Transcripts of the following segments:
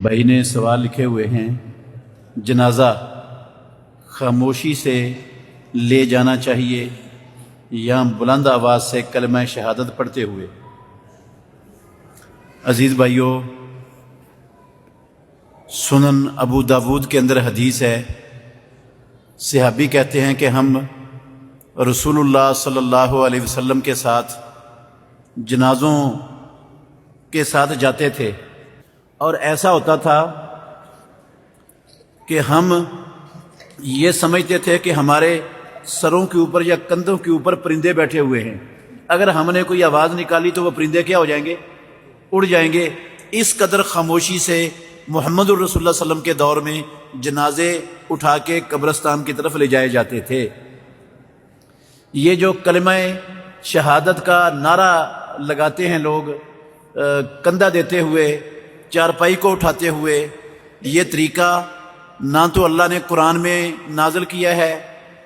بھائی نے سوال لکھے ہوئے ہیں، جنازہ خاموشی سے لے جانا چاہیے یا بلند آواز سے کلمہ شہادت پڑھتے ہوئے؟ عزیز بھائیو، سنن ابو داود کے اندر حدیث ہے، صحابی کہتے ہیں کہ ہم رسول اللہ صلی اللہ علیہ وسلم کے ساتھ جنازوں کے ساتھ جاتے تھے، اور ایسا ہوتا تھا کہ ہم یہ سمجھتے تھے کہ ہمارے سروں کے اوپر یا کندھوں کے اوپر پرندے بیٹھے ہوئے ہیں، اگر ہم نے کوئی آواز نکالی تو وہ پرندے کیا ہو جائیں گے؟ اڑ جائیں گے۔ اس قدر خاموشی سے محمد الرسول اللہ صلی اللہ علیہ وسلم کے دور میں جنازے اٹھا کے قبرستان کی طرف لے جائے جاتے تھے۔ یہ جو کلمہ شہادت کا نعرہ لگاتے ہیں لوگ، کندھا دیتے ہوئے، چارپائی کو اٹھاتے ہوئے، یہ طریقہ نہ تو اللہ نے قرآن میں نازل کیا ہے،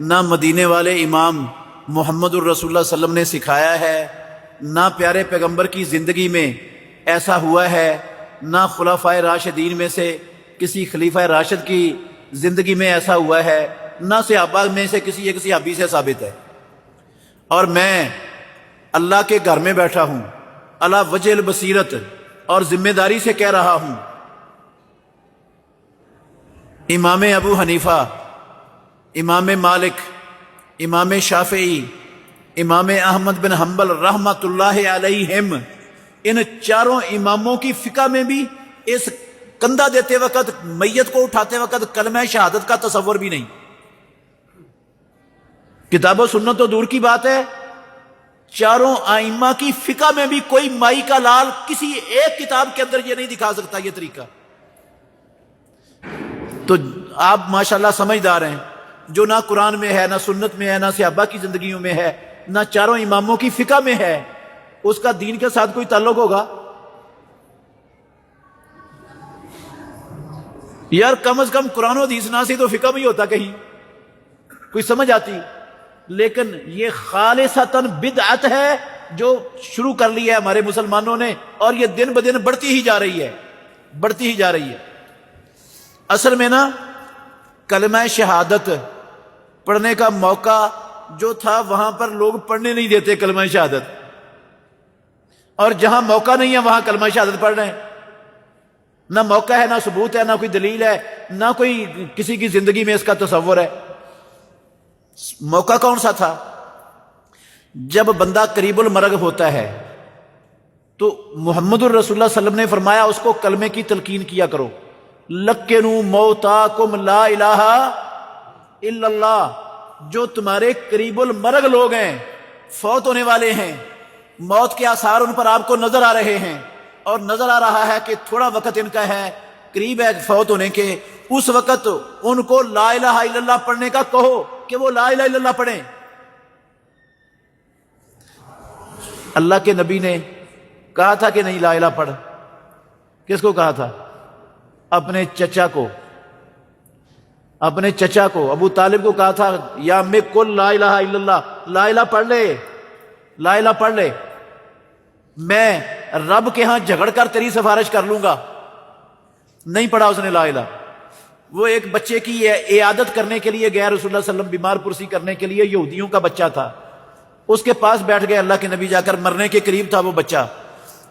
نہ مدینے والے امام محمد الرسول اللہ صلی اللہ علیہ وسلم نے سکھایا ہے، نہ پیارے پیغمبر کی زندگی میں ایسا ہوا ہے، نہ خلفائے راشدین میں سے کسی خلیفہ راشد کی زندگی میں ایسا ہوا ہے، نہ صحابہ میں سے کسی ایک صحابی سے ثابت ہے۔ اور میں اللہ کے گھر میں بیٹھا ہوں، علی وجہ البصیرت، اور ذمہ داری سے کہہ رہا ہوں، امام ابو حنیفہ، امام مالک، امام شافعی، امام احمد بن حنبل رحمۃ اللہ علیہم، ان چاروں اماموں کی فقہ میں بھی اس کندھا دیتے وقت، میت کو اٹھاتے وقت کلمہ شہادت کا تصور بھی نہیں۔ کتاب و سنت تو دور کی بات ہے، چاروں ائمہ کی فقہ میں بھی کوئی مائی کا لال کسی ایک کتاب کے اندر یہ نہیں دکھا سکتا یہ طریقہ۔ تو آپ ماشاءاللہ سمجھدار ہیں، جو نہ قرآن میں ہے، نہ سنت میں ہے، نہ صحابہ کی زندگیوں میں ہے، نہ چاروں اماموں کی فقہ میں ہے، اس کا دین کے ساتھ کوئی تعلق ہوگا؟ یار کم از کم قرآن و حدیث نہ سے تو فقہ میں ہی ہوتا، کہیں کوئی سمجھ آتی۔ لیکن یہ خالصتاً بدعت ہے جو شروع کر لی ہے ہمارے مسلمانوں نے، اور یہ دن بدن بڑھتی ہی جا رہی ہے، بڑھتی ہی جا رہی ہے۔ اصل میں نا کلمہ شہادت پڑھنے کا موقع جو تھا وہاں پر لوگ پڑھنے نہیں دیتے کلمہ شہادت، اور جہاں موقع نہیں ہے وہاں کلمہ شہادت پڑھ رہے ہیں۔ نہ موقع ہے، نہ ثبوت ہے، نہ کوئی دلیل ہے، نہ کوئی کسی کی زندگی میں اس کا تصور ہے۔ موقع کون سا تھا؟ جب بندہ قریب المرگ ہوتا ہے تو محمد الرسول اللہ صلی اللہ علیہ وسلم نے فرمایا اس کو کلمے کی تلقین کیا کرو، لقنوا موتاکم لا الہ الا اللہ۔ جو تمہارے قریب المرگ لوگ ہیں، فوت ہونے والے ہیں، موت کے آثار ان پر آپ کو نظر آ رہے ہیں، اور نظر آ رہا ہے کہ تھوڑا وقت ان کا ہے، قریب ہے فوت ہونے کے، اس وقت ان کو لا الہ الا اللہ پڑھنے کا کہو کہ وہ لا الہ الا اللہ پڑھیں۔ اللہ کے نبی نے کہا تھا کہ نہیں لا الہ پڑھ؟ کس کو کہا تھا؟ اپنے چچا کو، اپنے چچا کو ابو طالب کو کہا تھا، یا میں قل لا الہ الا اللہ، لا الہ پڑھ لے، لا الہ پڑھ لے، میں رب کے ہاں جھگڑ کر تیری سفارش کر لوں گا۔ نہیں پڑھا اس نے لا الہ۔ وہ ایک بچے کی عیادت کرنے کے لیے گیا، رسول اللہ صلی اللہ علیہ وسلم بیمار پرسی کرنے کے لیے، یہودیوں کا بچہ تھا، اس کے پاس بیٹھ گئے اللہ کے نبی، جا کر مرنے کے قریب تھا وہ بچہ۔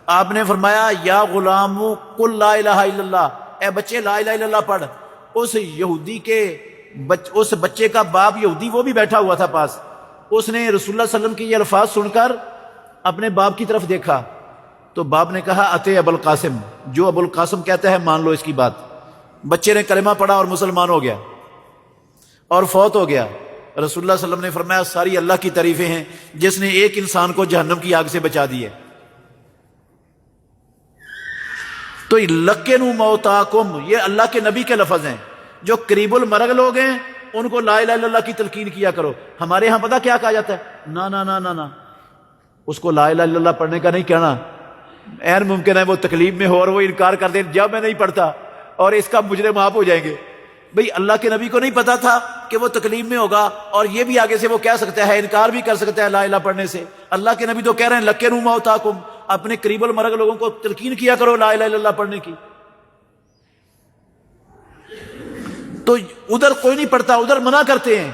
آپ نے فرمایا، یا غلام قل لا الہ الا اللہ، اے بچے لا الہ الا اللہ پڑھ۔ اس یہودی کے اس بچے کا باپ یہودی وہ بھی بیٹھا ہوا تھا پاس، اس نے رسول اللہ صلی اللہ علیہ وسلم کی یہ الفاظ سن کر اپنے باپ کی طرف دیکھا تو باپ نے کہا، اتے ابو القاسم، جو ابو القاسم کہتا ہے مان لو اس کی بات۔ بچے نے کلمہ پڑھا اور مسلمان ہو گیا اور فوت ہو گیا۔ رسول اللہ صلی اللہ علیہ وسلم نے فرمایا، ساری اللہ کی تعریفیں ہیں جس نے ایک انسان کو جہنم کی آگ سے بچا دی ہے۔ تو لقنوا موتاکم یہ اللہ کے نبی کے لفظ ہیں، جو قریب المرگ لوگ ہیں ان کو لا الہ الا اللہ کی تلقین کیا کرو۔ ہمارے ہاں پتہ کیا کہا جاتا ہے؟ نا نا نا نا نا، اس کو لا الہ الا اللہ پڑھنے کا نہیں کہنا، عین ممکن ہے وہ تکلیف میں ہو اور وہ انکار کر دے، جب میں نہیں پڑھتا، اور اس کا مجرم آپ ہو جائیں گے۔ بھئی اللہ کے نبی کو نہیں پتا تھا کہ وہ تکلیف میں ہوگا، اور یہ بھی آگے سے وہ کہہ سکتا ہے، انکار بھی کر سکتا ہے لا الہ پڑھنے سے۔ اللہ کے نبی تو کہہ رہے ہیں لقنوا موتاکم، اپنے قریب المرگ لوگوں کو تلقین کیا کرو لا الہ الا اللہ پڑھنے کی۔ تو ادھر کوئی نہیں پڑھتا، ادھر منع کرتے ہیں،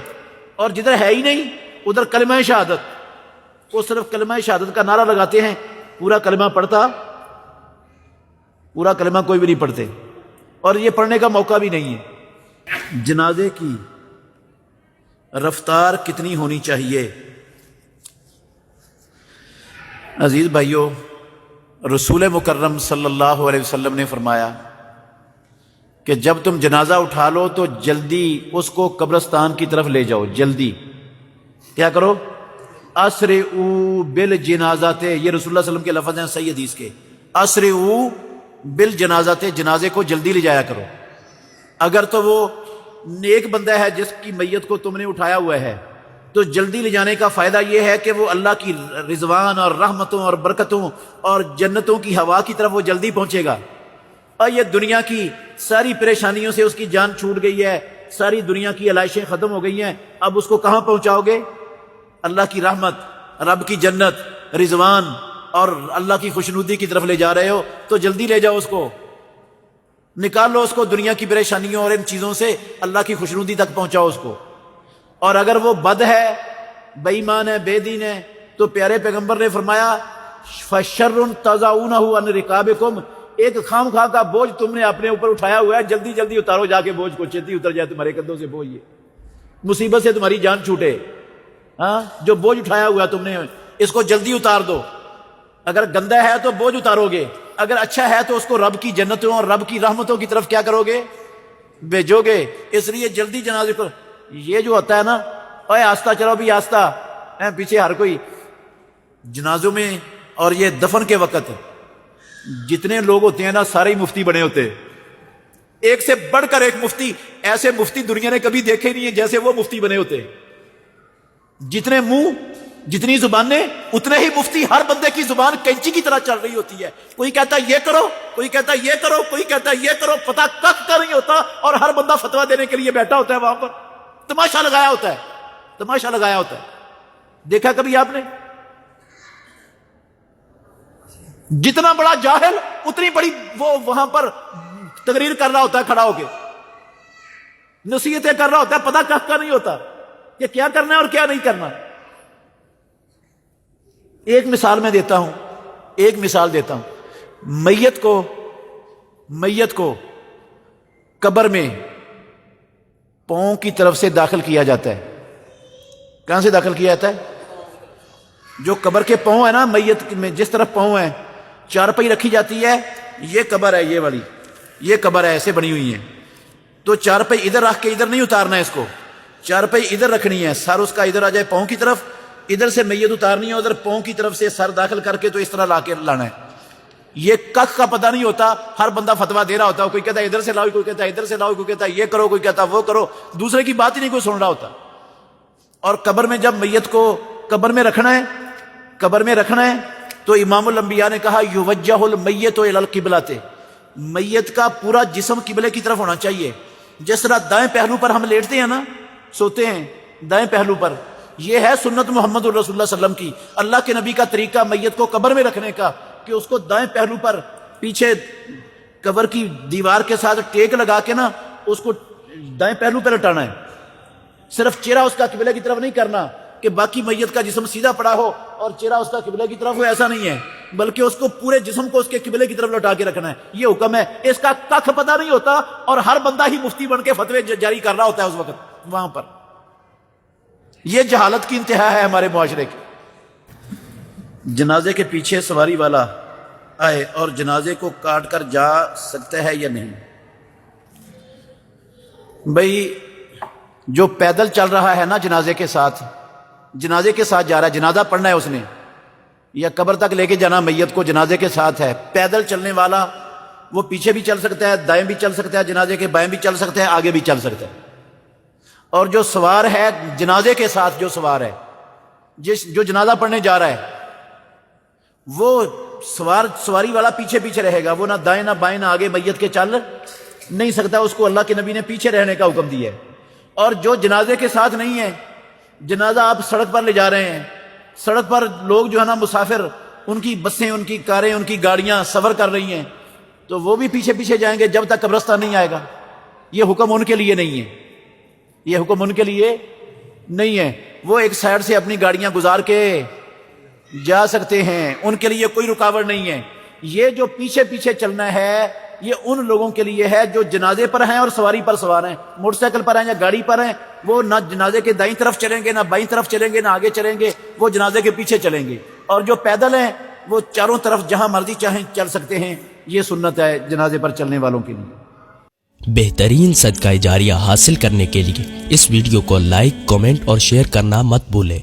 اور جدھر ہے ہی نہیں ادھر کلمہ شہادت، وہ صرف کلمہ شہادت کا نعرہ لگاتے ہیں، پورا کلمہ پڑھتا، پورا کلمہ کوئی بھی نہیں پڑھتے، اور یہ پڑھنے کا موقع بھی نہیں ہے۔ جنازے کی رفتار کتنی ہونی چاہیے؟ عزیز بھائیو، رسول مکرم صلی اللہ علیہ وسلم نے فرمایا کہ جب تم جنازہ اٹھا لو تو جلدی اس کو قبرستان کی طرف لے جاؤ، جلدی کیا کرو؟ اسرعوا بالجنازات، یہ رسول اللہ صلی اللہ علیہ وسلم کے لفظ ہیں صحیح حدیث کے، اسرعوا بالجنازات، جنازے کو جلدی لے جایا کرو۔ اگر تو وہ نیک بندہ ہے جس کی میت کو تم نے اٹھایا ہوا ہے تو جلدی لے جانے کا فائدہ یہ ہے کہ وہ اللہ کی رضوان اور رحمتوں اور برکتوں اور جنتوں کی ہوا کی طرف وہ جلدی پہنچے گا، اور یہ دنیا کی ساری پریشانیوں سے اس کی جان چھوٹ گئی ہے، ساری دنیا کی علائشیں ختم ہو گئی ہیں، اب اس کو کہاں پہنچاؤ گے؟ اللہ کی رحمت، رب کی جنت، رضوان اور اللہ کی خوشنودی کی طرف لے جا رہے ہو تو جلدی لے جاؤ، اس کو نکال لو، اس کو دنیا کی پریشانیوں اور ان چیزوں سے اللہ کی خوشنودی تک پہنچاؤ اس کو۔ اور اگر وہ بد ہے، بے ایمان ہے، بے دین ہے، تو پیارے پیغمبر نے فرمایا فَشَرٌ تَضَعُونَهُ عَنْ رِقَابِكُمْ، ایک خام خواہ کا بوجھ تم نے اپنے اوپر اٹھایا ہوا ہے، جلدی جلدی اتارو جا کے بوجھ کو، چھتی اتر جائے تمہارے کندھوں سے بوجھ، یہ مصیبت سے تمہاری جان چھوٹے۔ ہاں، جو بوجھ اٹھایا ہوا ہے تم نے اس کو جلدی اتار دو۔ اگر گندا ہے تو بوجھ اتارو گے، اگر اچھا ہے تو اس کو رب کی جنتوں اور رب کی رحمتوں کی طرف کیا کرو گے؟ بھیجو گے۔ اس لیے جلدی جنازے کو، یہ جو ہوتا ہے نا، اوے آستہ چلو بھی آستہ، پیچھے ہر کوئی جنازوں میں، اور یہ دفن کے وقت جتنے لوگ ہوتے ہیں نا سارے ہی مفتی بنے ہوتے ہیں، ایک سے بڑھ کر ایک مفتی، ایسے مفتی دنیا نے کبھی دیکھے نہیں ہیں جیسے وہ مفتی بنے ہوتے ہیں۔ جتنے منہ، جتنی زبانیں، اتنے ہی مفتی، ہر بندے کی زبان کینچی کی طرح چل رہی ہوتی ہے، کوئی کہتا ہے یہ کرو، کوئی کہتا ہے یہ کرو، کوئی کہتا ہے یہ کرو، پتہ کک کا نہیں ہوتا، اور ہر بندہ فتویٰ دینے کے لیے بیٹھا ہوتا ہے وہاں پر، تماشا لگایا ہوتا ہے، تماشا لگایا ہوتا ہے۔ دیکھا کبھی آپ نے؟ جتنا بڑا جاہل اتنی بڑی وہ وہاں پر تقریر کر رہا ہوتا ہے، کھڑا ہو کے نصیحتیں کر رہا ہوتا ہے، پتہ کک کا نہیں ہوتا کہ کیا کرنا ہے اور کیا نہیں کرنا۔ ایک مثال میں دیتا ہوں، ایک مثال دیتا ہوں، میت کو قبر میں پاؤں کی طرف سے داخل کیا جاتا ہے۔ کہاں سے داخل کیا جاتا ہے؟ جو قبر کے پاؤں ہے نا، میت میں جس طرف پاؤں ہے، چارپائی رکھی جاتی ہے، یہ قبر ہے، یہ والی یہ قبر ہے، ایسے بنی ہوئی ہے، تو چارپائی ادھر رکھ کے ادھر نہیں اتارنا ہے، اس کو چارپائی ادھر رکھنی ہے، سر اس کا ادھر آ جائے پاؤں کی طرف، ادھر سے میت اتارنی ہے، ادھر پاؤں کی طرف سے سر داخل کر کے تو اس طرح لا کے لانا ہے۔ یہ کخ کا پتہ نہیں ہوتا، ہر بندہ فتویٰ دے رہا ہوتا ہے، کوئی کہتا ہے ادھر سے لاؤ، کوئی کہتا ہے ادھر سے لاؤ، کوئی کہتا ہے یہ کرو، کوئی کہتا ہے وہ کرو، دوسرے کی بات ہی نہیں کوئی سن رہا ہوتا۔ اور قبر میں جب میت کو قبر میں رکھنا ہے تو امام الانبیاء نے کہا یوجہ المیت الی القبلۃ، میت کا پورا جسم قبلے کی طرف ہونا چاہیے۔ جس طرح دائیں پہلو پر ہم لیٹتے ہیں نا، سوتے ہیں دائیں پہلو پر، یہ ہے سنت محمد رسول اللہ صلی اللہ علیہ وسلم کی، اللہ کے نبی کا طریقہ میت کو قبر میں رکھنے کا، کہ اس کو دائیں پہلو پر پیچھے قبر کی دیوار کے ساتھ ٹیک لگا کے نا اس کو دائیں پہلو پہ لٹانا ہے، صرف چہرہ اس کا قبلے کی طرف نہیں کرنا کہ باقی میت کا جسم سیدھا پڑا ہو اور چہرہ اس کا قبلے کی طرف ہو، ایسا نہیں ہے، بلکہ اس کو پورے جسم کو اس کے قبلے کی طرف لٹا کے رکھنا ہے، یہ حکم ہے۔ اس کا کخ پتہ نہیں ہوتا، اور ہر بندہ ہی مفتی بن کے فتوے جاری کر رہا ہوتا ہے اس وقت وہاں پر۔ یہ جہالت کی انتہا ہے ہمارے معاشرے کی۔ جنازے کے پیچھے سواری والا آئے اور جنازے کو کاٹ کر جا سکتا ہے یا نہیں؟ بھئی جو پیدل چل رہا ہے نا جنازے کے ساتھ جا رہا ہے، جنازہ پڑھنا ہے اس نے، یا قبر تک لے کے جانا میت کو جنازے کے ساتھ ہے، پیدل چلنے والا وہ پیچھے بھی چل سکتا ہے، دائیں بھی چل سکتا ہے، جنازے کے بائیں بھی چل سکتا ہے، آگے بھی چل سکتا ہے۔ اور جو سوار ہے جنازے کے ساتھ، جو سوار ہے، جو جنازہ پڑھنے جا رہا ہے، وہ سواری والا پیچھے پیچھے رہے گا، وہ نہ دائیں نہ بائیں نہ آگے میت کے چل نہیں سکتا، اس کو اللہ کے نبی نے پیچھے رہنے کا حکم دیا ہے۔ اور جو جنازے کے ساتھ نہیں ہے، جنازہ آپ سڑک پر لے جا رہے ہیں، سڑک پر لوگ جو ہے نا مسافر، ان کی بسیں، ان کی کاریں، ان کی گاڑیاں سفر کر رہی ہیں، تو وہ بھی پیچھے پیچھے جائیں گے جب تک قبرستان نہیں آئے گا۔ یہ حکم ان کے لیے نہیں ہے، یہ حکم ان کے لیے نہیں ہے، وہ ایک سائڈ سے اپنی گاڑیاں گزار کے جا سکتے ہیں، ان کے لیے کوئی رکاوٹ نہیں ہے۔ یہ جو پیچھے پیچھے چلنا ہے یہ ان لوگوں کے لیے ہے جو جنازے پر ہیں اور سواری پر سوار ہیں، موٹر سائیکل پر ہیں یا گاڑی پر ہیں، وہ نہ جنازے کے دائیں طرف چلیں گے، نہ بائیں طرف چلیں گے، نہ آگے چلیں گے، وہ جنازے کے پیچھے چلیں گے، اور جو پیدل ہیں وہ چاروں طرف جہاں مرضی چاہیں چل سکتے ہیں۔ یہ سنت ہے جنازے پر چلنے والوں کے لیے۔ بہترین صدقہ جاریہ حاصل کرنے کے لیے اس ویڈیو کو لائک، کمنٹ اور شیئر کرنا مت بھولیں۔